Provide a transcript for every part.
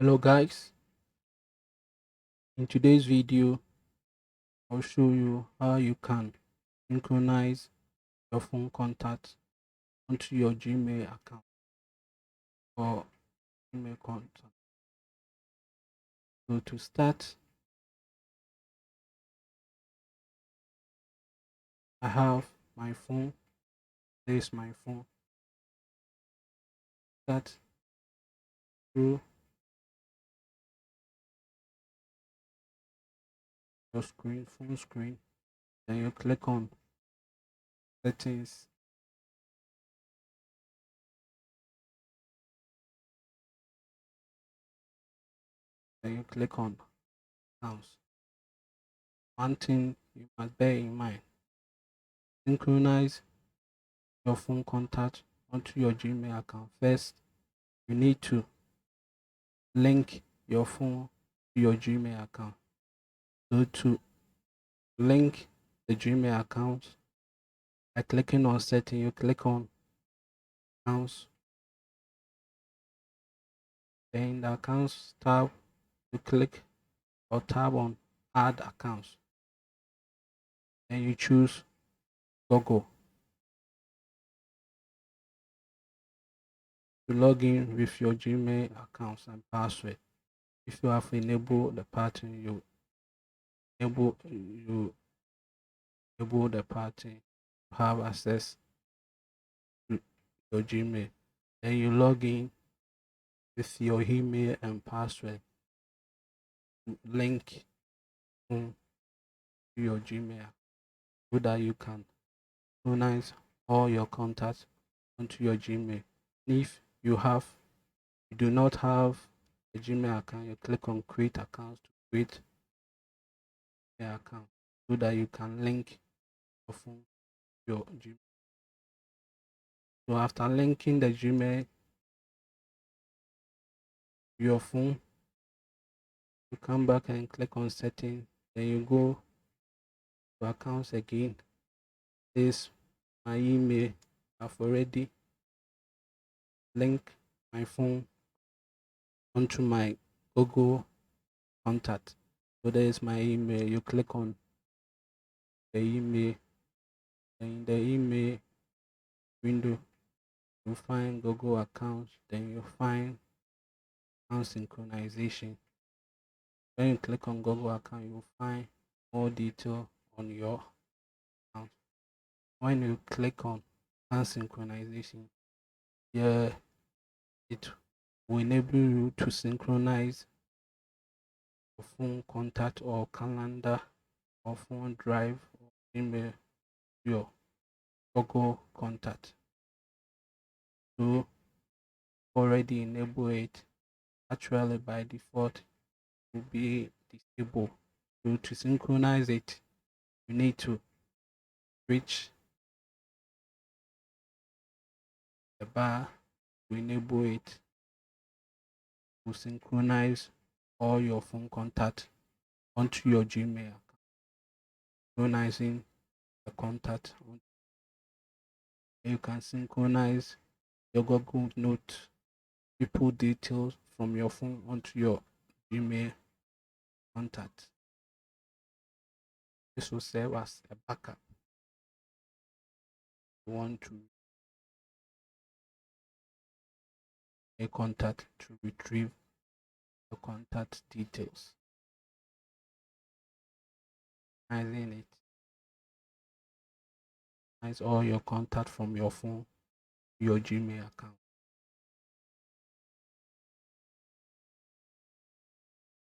Hello guys, in today's video I'll show you how you can synchronize your phone contact onto your Gmail account or email contact. So to start, I have my phone. This is my phone. Start through your phone screen, then you click on settings, then you click on accounts. One thing you must bear in mind, synchronize your phone contact onto your Gmail account. First, you need to link your phone to your Gmail account. So to link the Gmail account, by clicking on setting, you click on accounts. Then in the accounts tab, you click or tab on add accounts. Then you choose Google to log in with your Gmail accounts and password. If you have enabled the pattern, you enable the pattern to have access to your Gmail. Then you log in with your email and password. Link to your Gmail so that you can synchronize all your contacts onto your Gmail. If you do not have a Gmail account, you click on create accounts to create an account so that you can link your phone to your Gmail. So after linking the Gmail to your phone, you come back and click on settings. Then you go to accounts again. This my email. I've already linked my phone onto my Google contact. So there is my email. You click on the email, and in the email window, you find Google accounts, then you find account synchronization. When you click on Google account, you will find more detail on your account. When you click on account synchronization, yeah, it will enable you to synchronize your phone contact or calendar or phone drive or email your Google contact. So already enable it. Actually by default will be disabled. So to synchronize it, you need to reach the bar to enable it to synchronize all your phone contact onto your Gmail account. Synchronizing the contact, you can synchronize your Google Note people details from your phone onto your Gmail contact. This will serve as a backup. You want to a contact to retrieve the contact details. Synchronizing it. Synchronize all your contact from your phone to your Gmail account.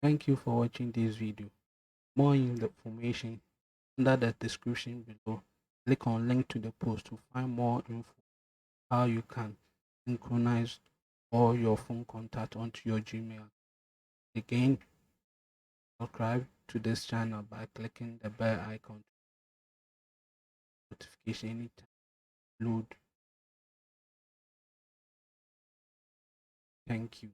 Thank you for watching this video. More information under the description below. Click on link to the post to find more info how you can synchronize all your phone contact onto your Gmail. Again, subscribe to this channel by clicking the bell icon notification anytime load. Thank you.